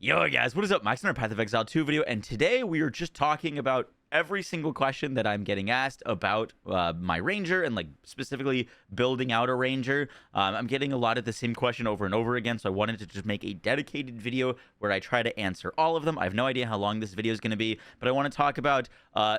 Yo guys, what is up? Max on our Path of Exile 2 video, and today we are just talking about every single question that I'm getting asked about my ranger and like specifically building out a ranger. I'm getting a lot of the same question over and over again, so I wanted to just make a dedicated video where I try to answer all of them. I have no idea how long this video is going to be, but I want to talk about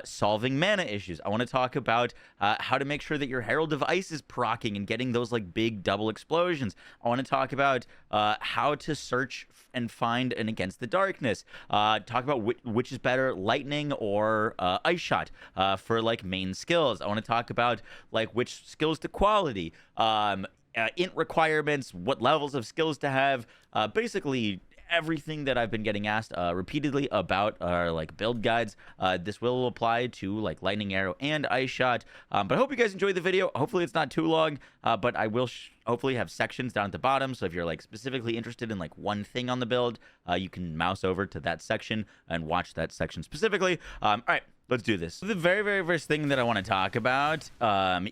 solving mana issues. I want to talk about how to make sure that your Herald of Ice is proccing and getting those like big double explosions. I want to talk about how to search and find an Against the Darkness. Talk about which is better, lightning or ice shot for like main skills. I want to talk about like which skills to quality, int requirements, what levels of skills to have, basically everything that I've been getting asked repeatedly about our like build guides. This will apply to like lightning arrow and ice shot, but I hope you guys enjoyed the video. Hopefully it's not too long, but I will hopefully have sections down at the bottom, so if you're like specifically interested in like one thing on the build, you can mouse over to that section and watch that section specifically. All right, let's do this. So the very first thing that I want to talk about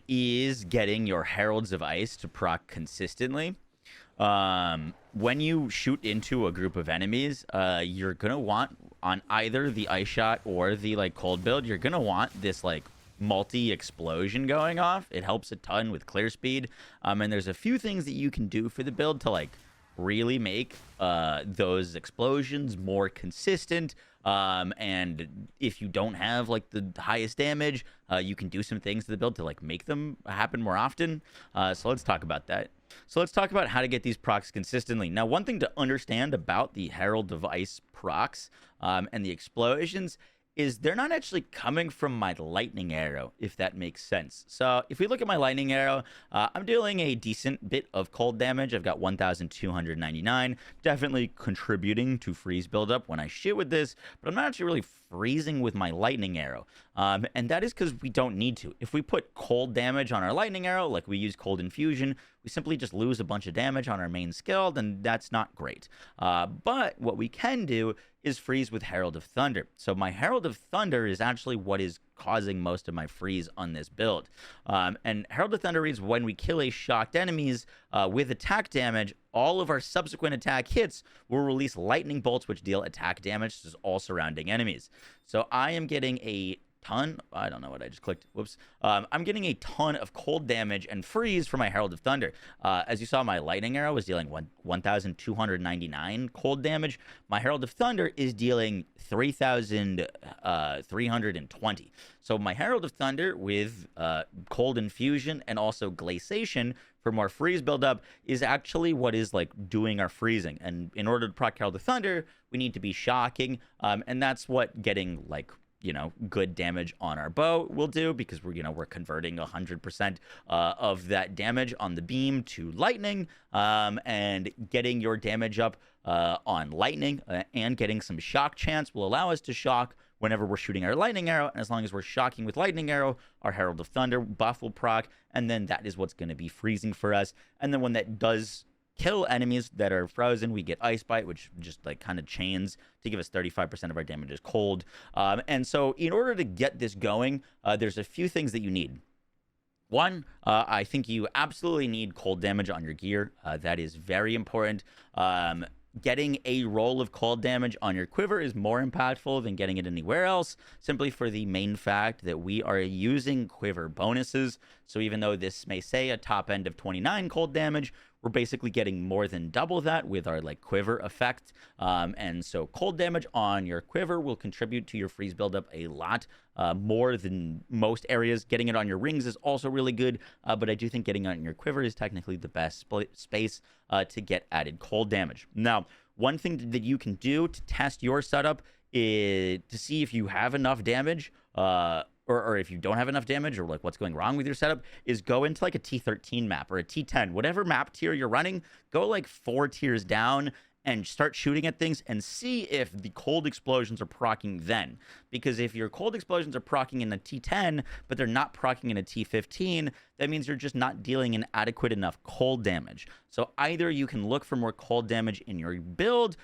is getting your Heralds of Ice to proc consistently. When you shoot into a group of enemies, you're gonna want on either the ice shot or the like cold build, you're gonna want this like multi explosion going off. It helps a ton with clear speed, and there's a few things that you can do for the build to like really make those explosions more consistent. And if you don't have like the highest damage, you can do some things to the build to like make them happen more often. So let's talk about that. So let's talk about how to get these procs consistently. Now, one thing to understand about the Herald of Ice procs and the explosions is they're not actually coming from my lightning arrow, if that makes sense. So if we look at my lightning arrow, I'm dealing a decent bit of cold damage. I've got 1,299, definitely contributing to freeze buildup when I shoot with this, but I'm not actually really freezing with my lightning arrow. And that is because we don't need to. If we put cold damage on our lightning arrow, like we use cold infusion, we simply just lose a bunch of damage on our main skill, then that's not great. But what we can do is freeze with Herald of Thunder. So my Herald of Thunder is actually what is causing most of my freeze on this build. And Herald of Thunder reads when we kill a shocked enemies with attack damage, all of our subsequent attack hits will release lightning bolts which deal attack damage to all surrounding enemies. So I am getting a ton, I don't know what I just clicked, whoops. I'm getting a ton of cold damage and freeze for my Herald of Thunder. As you saw, my lightning arrow was dealing 1,299 cold damage. My Herald of Thunder is dealing 3,320. So my Herald of Thunder with cold infusion and also glaciation for more freeze buildup is actually what is like doing our freezing. And in order to proc Herald of Thunder, we need to be shocking, and that's what getting like good damage on our bow will do, because we're converting 100% of that damage on the beam to lightning, and getting your damage up on lightning and getting some shock chance will allow us to shock whenever we're shooting our lightning arrow. And as long as we're shocking with lightning arrow, our Herald of Thunder buff will proc, and then that is what's going to be freezing for us. And then when that does kill enemies that are frozen, we get Ice Bite, which just like kind of chains to give us 35% of our damage is cold. And so in order to get this going, there's a few things that you need. One, I think you absolutely need cold damage on your gear. That is very important. Getting a roll of cold damage on your quiver is more impactful than getting it anywhere else, simply for the main fact that we are using quiver bonuses. So even though this may say a top end of 29 cold damage, we're basically getting more than double that with our like quiver effect. And so cold damage on your quiver will contribute to your freeze buildup a lot more than most areas. Getting it on your rings is also really good, but I do think getting it on your quiver is technically the best space to get added cold damage. Now, one thing that you can do to test your setup is to see if you have enough damage, or if you don't have enough damage, or like what's going wrong with your setup, is go into like a T13 map or a T10, whatever map tier you're running, go like 4 tiers down and start shooting at things and see if the cold explosions are proccing then. Because if your cold explosions are proccing in a T10, but they're not proccing in a T15, that means you're just not dealing an adequate enough cold damage. So either you can look for more cold damage in your build,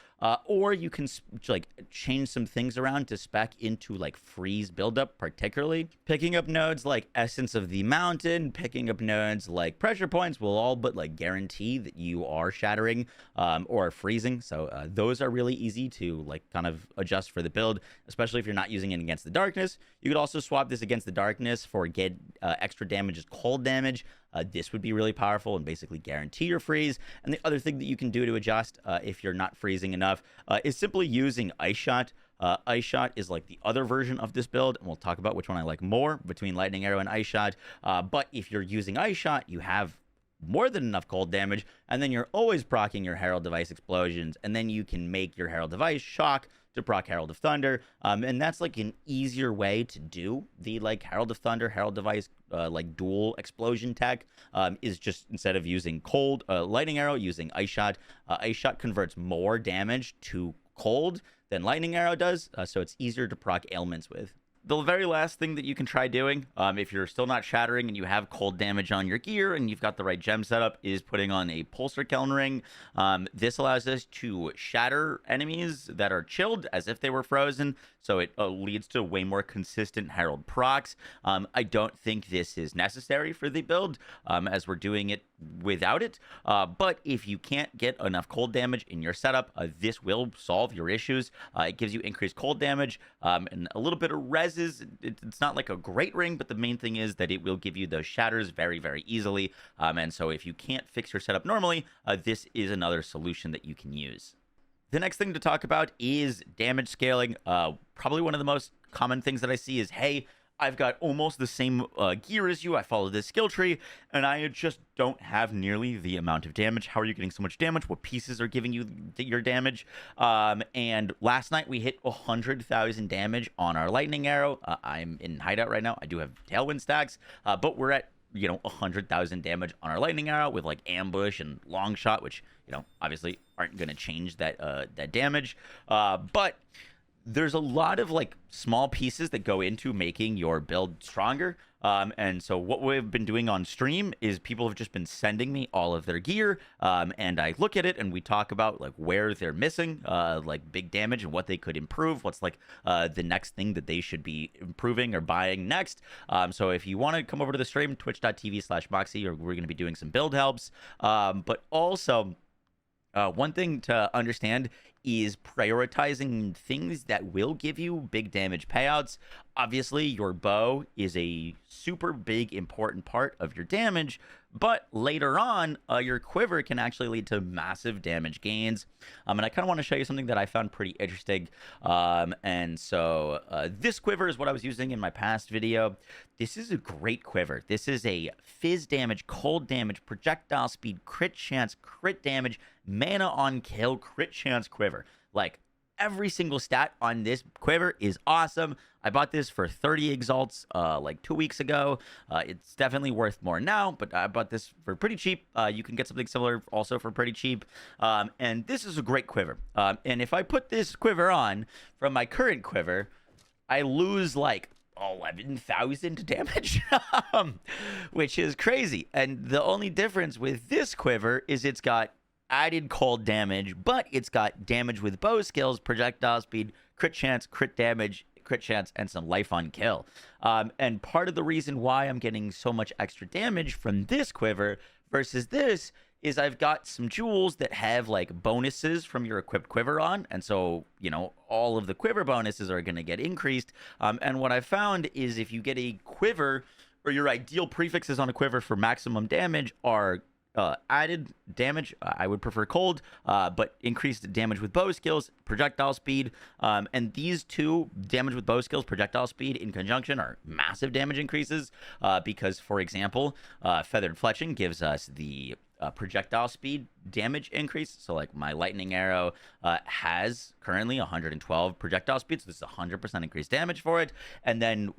or you can like change some things around to spec into like freeze buildup, particularly picking up nodes like Essence of the Mountain, picking up nodes like Pressure Points will all but like guarantee that you are shattering or freezing. So those are really easy to like kind of adjust for the build, especially if you're not using it against the darkness. You could also swap this against the darkness for get extra damage as cold damage. This would be really powerful and basically guarantee your freeze. And the other thing that you can do to adjust if you're not freezing enough is simply using Ice Shot. Ice Shot is like the other version of this build, and we'll talk about which one I like more between Lightning Arrow and Ice Shot. But if you're using Ice Shot, you have more than enough cold damage, and then you're always proccing your Herald Device explosions, and then you can make your Herald Device shock to proc Herald of Thunder, and that's like an easier way to do the like Herald of Thunder, Herald Device like dual explosion tech, is just instead of using cold Lightning Arrow, using Ice Shot. Ice Shot converts more damage to cold than Lightning Arrow does, so it's easier to proc ailments with. The very last thing that you can try doing, if you're still not shattering and you have cold damage on your gear and you've got the right gem setup, is putting on a Pulsar Kiln Ring. This allows us to shatter enemies that are chilled as if they were frozen, so it leads to way more consistent Herald procs. I don't think this is necessary for the build, as we're doing it without it, but if you can't get enough cold damage in your setup, this will solve your issues. It gives you increased cold damage and a little bit of res. It's not like a great ring, but the main thing is that it will give you those shatters very, very easily. And so if you can't fix your setup normally, this is another solution that you can use. The next thing to talk about is damage scaling. Probably one of the most common things that I see is, hey, I've got almost the same gear as you. I follow this skill tree, and I just don't have nearly the amount of damage. How are you getting so much damage? What pieces are giving you your damage? And last night we hit 100,000 damage on our Lightning Arrow. I'm in hideout right now. I do have Tailwind stacks, but we're at 100,000 damage on our Lightning Arrow with like Ambush and Long Shot, which obviously aren't going to change that damage, but there's a lot of like small pieces that go into making your build stronger. And so what we've been doing on stream is people have just been sending me all of their gear, and I look at it and we talk about like where they're missing like big damage and what they could improve, what's like the next thing that they should be improving or buying next. So if you want to come over to the stream, twitch.tv/Moxie, or we're going to be doing some build helps, but also one thing to understand is prioritizing things that will give you big damage payouts. Obviously, your bow is a super big, important part of your damage, but later on, your quiver can actually lead to massive damage gains. And I kind of want to show you something that I found pretty interesting. And so this quiver is what I was using in my past video. This is a great quiver. This is a fizz damage, cold damage, projectile speed, crit chance, crit damage, mana on kill, crit chance quiver. Like, every single stat on this quiver is awesome. I bought this for 30 exalts like 2 weeks ago. It's definitely worth more now, but I bought this for pretty cheap. You can get something similar also for pretty cheap. And this is a great quiver. And if I put this quiver on from my current quiver, I lose like 11,000 damage, which is crazy. And the only difference with this quiver is it's got added cold damage, but it's got damage with bow skills, projectile speed, crit chance, crit damage, crit chance, and some life on kill. And part of the reason why I'm getting so much extra damage from this quiver versus this is I've got some jewels that have like bonuses from your equipped quiver on, and so all of the quiver bonuses are going to get increased. And what I found is if you get a quiver, or your ideal prefixes on a quiver for maximum damage are added damage, I would prefer cold, but increased damage with bow skills, projectile speed, and these two, damage with bow skills, projectile speed, in conjunction are massive damage increases, because, for example, Feathered Fletching gives us the projectile speed damage increase. So like my Lightning Arrow has currently 112 projectile speed, so this is 100% increased damage for it. And then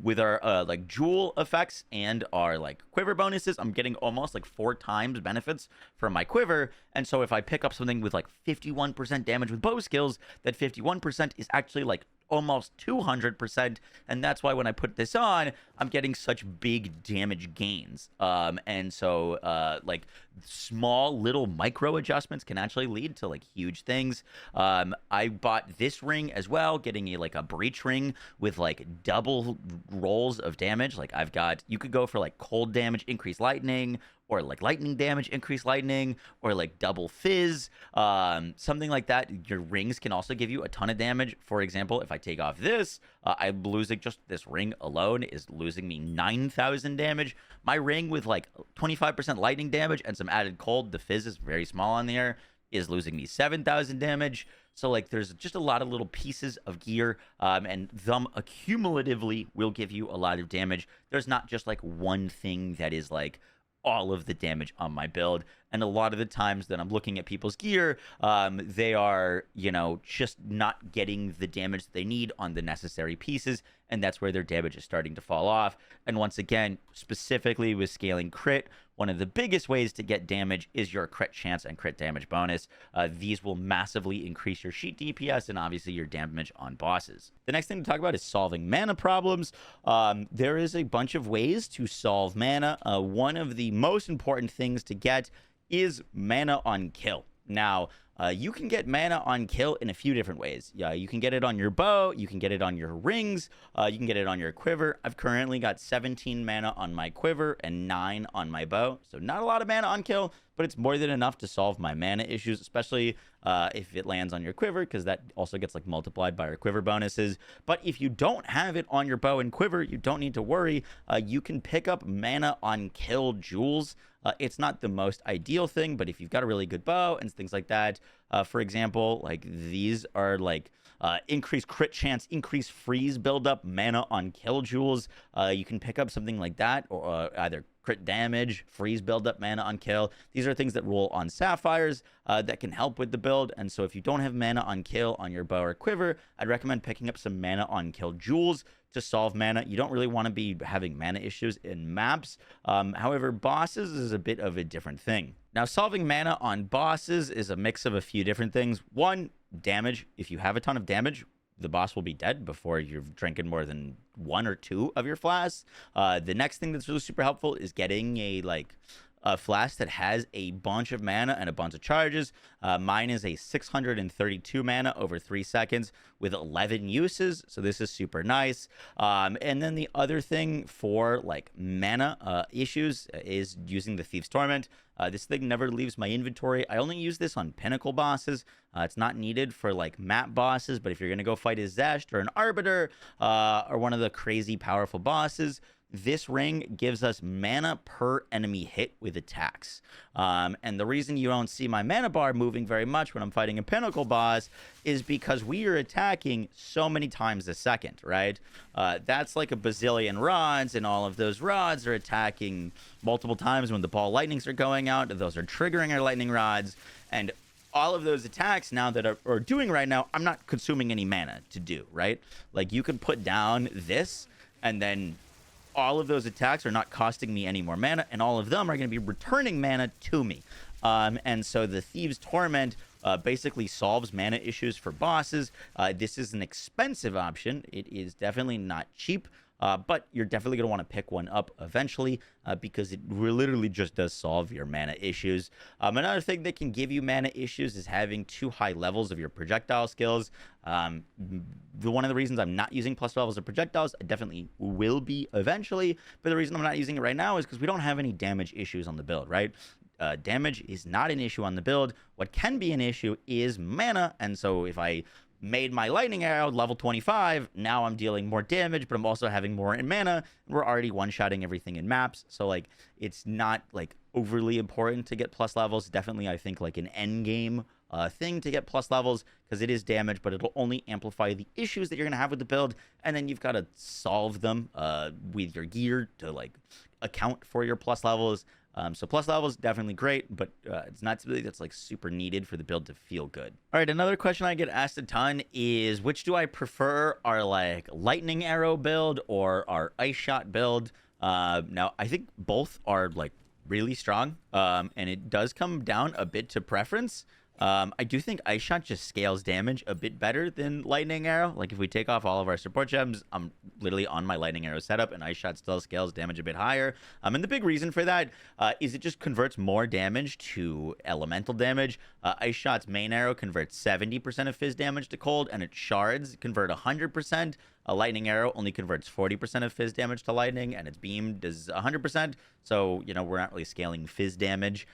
with our like jewel effects and our like quiver bonuses, I'm getting almost like 4 times benefits from my quiver. And so if I pick up something with like 51% damage with bow skills, that 51% is actually like almost 200%, and that's why when I put this on, I'm getting such big damage gains. And so like small little micro adjustments can actually lead to like huge things. I bought this ring as well, getting a breach ring with like double rolls of damage. Like you could go for like cold damage, increase lightning, or like lightning damage, increase lightning, or like double fizz, something like that. Your rings can also give you a ton of damage. For example, if I take off this, I'm losing, just this ring alone is losing me 9,000 damage. My ring with like 25% lightning damage and some added cold, the fizz is very small on the air, is losing me 7,000 damage. So like there's just a lot of little pieces of gear, and them accumulatively will give you a lot of damage. There's not just like one thing that is like all of the damage on my build. And a lot of the times that I'm looking at people's gear, they are, just not getting the damage that they need on the necessary pieces, and that's where their damage is starting to fall off. And once again, specifically with scaling crit, one of the biggest ways to get damage is your crit chance and crit damage bonus. These will massively increase your sheet DPS and obviously your damage on bosses. The next thing to talk about is solving mana problems. There is a bunch of ways to solve mana. One of the most important things to get is mana on kill. Now, you can get mana on kill in a few different ways. Yeah, you can get it on your bow, you can get it on your rings, you can get it on your quiver. I've currently got 17 mana on my quiver and 9 on my bow, so not a lot of mana on kill, but it's more than enough to solve my mana issues, especially if it lands on your quiver, because that also gets like multiplied by our quiver bonuses. But if you don't have it on your bow and quiver, you don't need to worry. You can pick up mana on kill jewels. It's not the most ideal thing, but if you've got a really good bow and things like that, for example, like these are like increased crit chance, increased freeze buildup, mana on kill jewels. You can pick up something like that, or either crit damage, freeze buildup, mana on kill. These are things that roll on sapphires that can help with the build. And so if you don't have mana on kill on your bow or quiver, I'd recommend picking up some mana on kill jewels to solve mana. You don't really want to be having mana issues in maps. However, bosses is a bit of a different thing. Now, solving mana on bosses is a mix of a few different things. One, damage. If you have a ton of damage, the boss will be dead before you've drinking more than 1 or 2 of your flasks. The next thing that's really super helpful is getting a flask that has a bunch of mana and a bunch of charges. Mine is a 632 mana over 3 seconds with 11 uses, so this is super nice. And then the other thing for like mana issues is using the Thief's Torment. This thing never leaves my inventory. I only use this on pinnacle bosses. It's not needed for like map bosses, but if you're gonna go fight a Zesht or an Arbiter or one of the crazy powerful bosses, this ring gives us mana per enemy hit with attacks. And the reason you don't see my mana bar moving very much when I'm fighting a pinnacle boss is because we are attacking so many times a second, right? That's like a bazillion rods, and all of those rods are attacking multiple times when the ball lightnings are going out. Those are triggering our lightning rods. And all of those attacks now that are doing right now, I'm not consuming any mana to do, right? Like you could put down this and then all of those attacks are not costing me any more mana, and all of them are going to be returning mana to me. And so the Thieves' Torment basically solves mana issues for bosses. This is an expensive option. It is definitely not cheap, but you're definitely going to want to pick one up eventually because it literally just does solve your mana issues. Another thing that can give you mana issues is having too high levels of your projectile skills. One of the reasons I'm not using plus levels of projectiles, I definitely will be eventually, but the reason I'm not using it right now is because we don't have any damage issues on the build, right? Damage is not an issue on the build. What can be an issue is mana, and so if I made my lightning arrow level 25, now I'm dealing more damage, but I'm also having more in mana, and we're already one-shotting everything in maps, so like it's not like overly important to get plus levels. Definitely I think like an endgame thing to get plus levels, because it is damage, but it'll only amplify the issues that you're gonna have with the build, and then you've got to solve them with your gear to like account for your plus levels. So plus levels definitely great, but it's not something that's like super needed for the build to feel good. All right, another question I get asked a ton is which do I prefer, our like lightning arrow build or our ice shot build? Now I think both are like really strong, and it does come down a bit to preference. I do think Ice Shot just scales damage a bit better than Lightning Arrow. Like, if we take off all of our support gems, I'm literally on my Lightning Arrow setup, and Ice Shot still scales damage a bit higher. And the big reason for that is it just converts more damage to elemental damage. Ice Shot's main arrow converts 70% of fizz damage to cold, and its shards convert 100%. A lightning arrow only converts 40% of fizz damage to lightning, and its beam does 100%. So, we're not really scaling fizz damage.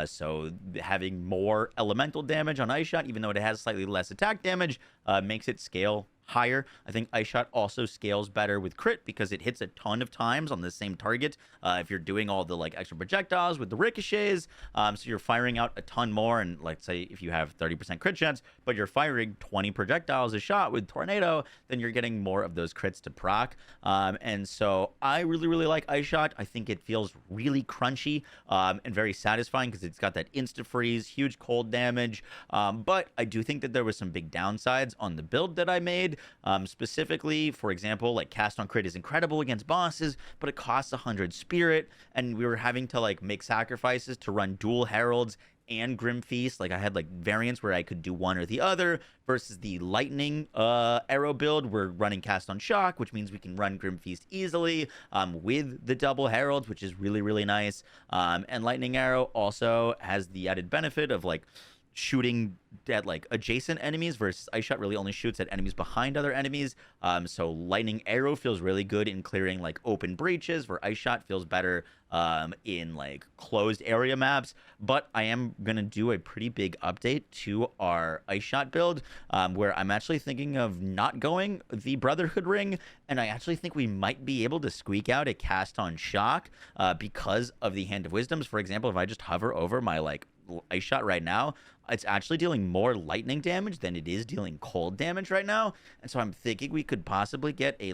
So having more elemental damage on Ice Shot, even though it has slightly less attack damage, makes it scale higher. I think Ice Shot also scales better with crit because it hits a ton of times on the same target. If you're doing all the extra projectiles with the ricochets, so you're firing out a ton more. And let's say if you have 30% crit chance, but you're firing 20 projectiles a shot with Tornado, then you're getting more of those crits to proc. And so I really, really like Ice Shot. I think it feels really crunchy and very satisfying because it's got that insta freeze, huge cold damage. But I do think that there was some big downsides on the build that I made. Specifically, for example, cast on crit is incredible against bosses, but it costs 100 spirit, and we were having to make sacrifices to run dual heralds and Grim Feast. I had variants where I could do one or the other, versus the lightning arrow build. We're running cast on shock, which means we can run Grim Feast easily with the double heralds, which is really, really nice. And lightning arrow also has the added benefit of shooting at adjacent enemies, versus Ice Shot really only shoots at enemies behind other enemies. So lightning arrow feels really good in clearing open breaches, where Ice Shot feels better in closed area maps. But I am gonna do a pretty big update to our Ice Shot build, where I'm actually thinking of not going the Brotherhood ring, and I actually think we might be able to squeak out a cast on shock because of the Hand of Wisdoms. For example, if I just hover over my Ice Shot right now, it's actually dealing more lightning damage than it is dealing cold damage right now. And so I'm thinking we could possibly get a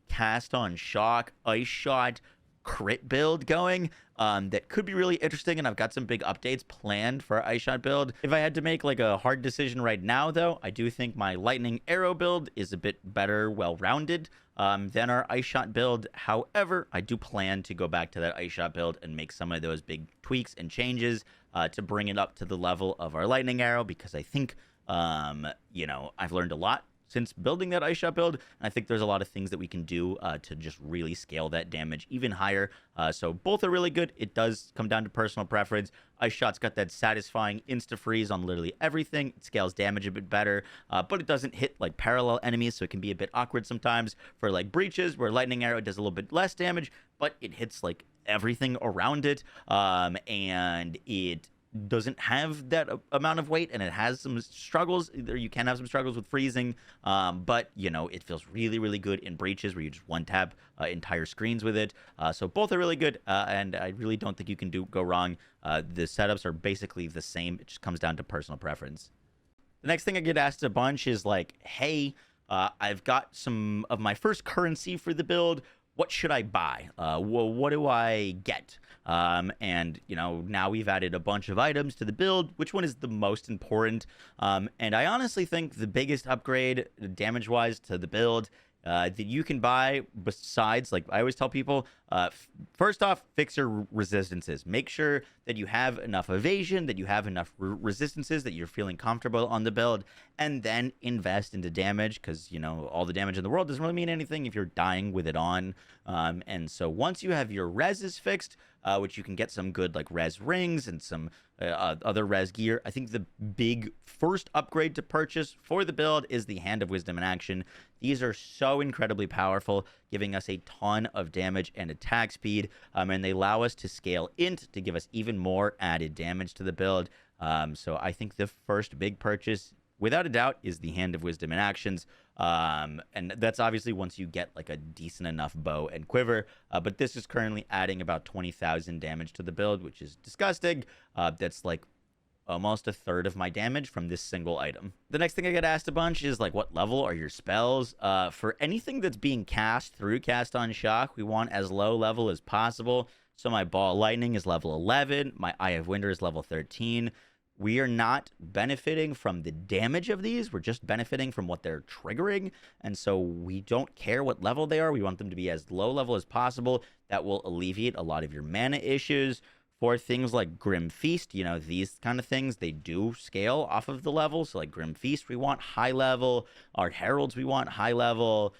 cast on shock Ice Shot crit build going that could be really interesting, and I've got some big updates planned for our Ice Shot build. If I had to make a hard decision right now, though, I do think my lightning arrow build is a bit better, well-rounded than our Ice Shot build. However, I do plan to go back to that Ice Shot build and make some of those big tweaks and changes to bring it up to the level of our lightning arrow, because I think I've learned a lot since building that Ice Shot build, and I think there's a lot of things that we can do to just really scale that damage even higher. So both are really good. It does come down to personal preference. Ice Shot's got that satisfying insta-freeze on literally everything. It scales damage a bit better, but it doesn't hit parallel enemies, so it can be a bit awkward sometimes for breaches, where Lightning Arrow does a little bit less damage, but it hits everything around it, and it doesn't have that amount of weight, and it has some struggles. You can have some struggles with freezing, but it feels really, really good in breaches, where you just one tap entire screens with it. So both are really good, and I really don't think you can go wrong. The setups are basically the same. It just comes down to personal preference. The next thing I get asked a bunch is hey, I've got some of my first currency for the build. What should I buy? What do I get? And now we've added a bunch of items to the build. Which one is the most important? And I honestly think the biggest upgrade damage-wise to the build that you can buy, besides, I always tell people, first off, fix your resistances. Make sure that you have enough evasion, that you have enough resistances, that you're feeling comfortable on the build, and then invest into damage, because all the damage in the world doesn't really mean anything if you're dying with it on. And so once you have your reses fixed, which you can get some good res rings and some other res gear, I think the big first upgrade to purchase for the build is the Hand of Wisdom in action. These are so incredibly powerful, giving us a ton of damage and attack speed, and they allow us to scale int to give us even more added damage to the build. So I think the first big purchase, without a doubt, is the Hand of Wisdom in actions. And that's obviously once you get a decent enough bow and quiver, but this is currently adding about 20,000 damage to the build, which is disgusting. That's almost a third of my damage from this single item. The next thing I get asked a bunch is what level are your spells? For anything that's being cast through Cast on Shock, we want as low level as possible. So my Ball Lightning is level 11, my Eye of Winter is level 13. We are not benefiting from the damage of these. We're just benefiting from what they're triggering. And so we don't care what level they are. We want them to be as low level as possible. That will alleviate a lot of your mana issues. For things like Grim Feast, these kind of things, they do scale off of the level. So like Grim Feast, we want high level. Our Heralds, we want high level.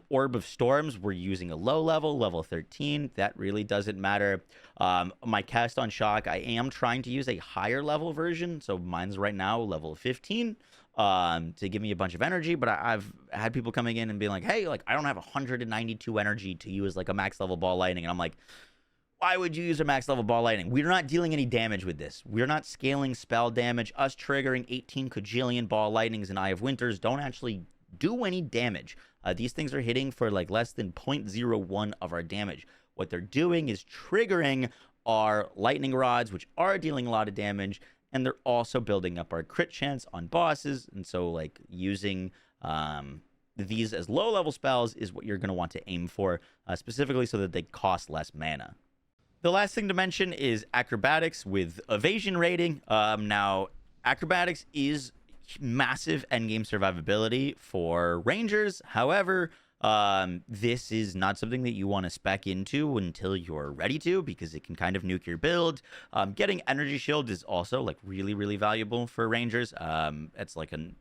Orb of Storms, we're using a low level, level 13. That really doesn't matter. My Cast on Shock, I am trying to use a higher level version. So mine's right now level 15 to give me a bunch of energy. But I've had people coming in and being like, hey, like I don't have 192 energy to use like a max level ball lightning. And I'm like, why would you use a max level ball lightning? We're not dealing any damage with this. We're not scaling spell damage. Us triggering 18 kajillion ball lightnings and Eye of Winters don't actually do any damage. These things are hitting for like less than 0.01 of our damage. What they're doing is triggering our lightning rods, which are dealing a lot of damage, and they're also building up our crit chance on bosses. And so like using these as low level spells is what you're going to want to aim for, specifically so that they cost less mana. The last thing to mention is Acrobatics with evasion rating. Now, Acrobatics is massive endgame survivability for Rangers. However, this is not something that you want to spec into until you're ready to, because it can kind of nuke your build. Getting Energy Shield is also like really, really valuable for Rangers. It's like an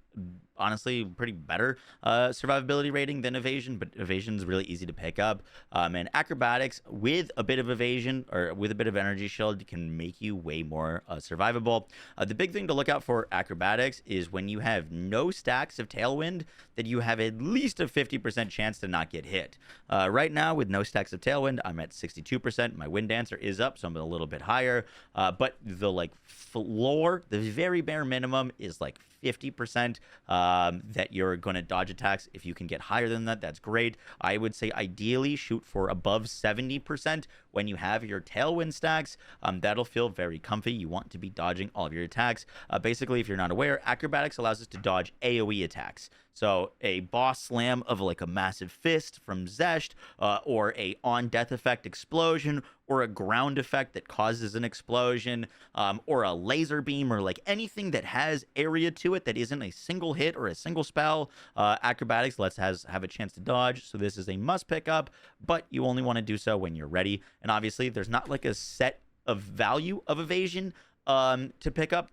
honestly pretty better survivability rating than evasion, but evasion is really easy to pick up. And Acrobatics with a bit of evasion or with a bit of Energy Shield can make you way more survivable. The big thing to look out for Acrobatics is when you have no stacks of Tailwind, that you have at least a 50% chance to not get hit. Right now with no stacks of Tailwind, I'm at 62%. My Wind Dancer is up, so I'm a little bit higher. But the like floor, the very bare minimum is like 50% that you're going to dodge attacks. If you can get higher than that, that's great. I would say ideally shoot for above 70% when you have your Tailwind stacks. That'll feel very comfy. You want to be dodging all of your attacks. Basically, if you're not aware, Acrobatics allows us to dodge AoE attacks. So a boss slam of like a massive fist from Zesht, or a on death effect explosion, or a ground effect that causes an explosion, or a laser beam, or like anything that has area to it that isn't a single hit or a single spell. Acrobatics lets have a chance to dodge, so this is a must pick up, but you only want to do so when you're ready. And obviously there's not like a set of value of evasion to pick up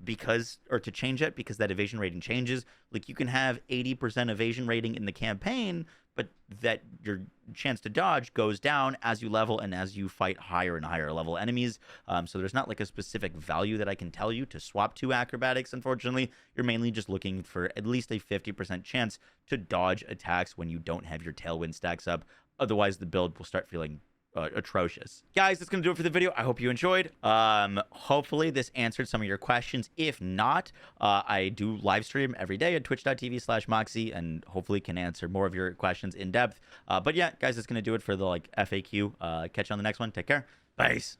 or to change it, because that evasion rating changes. Like you can have 80% evasion rating in the campaign, but that your chance to dodge goes down as you level and as you fight higher and higher level enemies. So there's not like a specific value that I can tell you to swap to Acrobatics. Unfortunately, you're mainly just looking for at least a 50% chance to dodge attacks when you don't have your Tailwind stacks up. Otherwise, the build will start feeling atrocious. Guys, that's gonna do it for the video. I hope you enjoyed. Hopefully this answered some of your questions. If not, I do live stream every day at twitch.tv/Moxie, and hopefully can answer more of your questions in depth. But yeah, guys, that's gonna do it for the like FAQ. Catch you on the next one. Take care. Peace.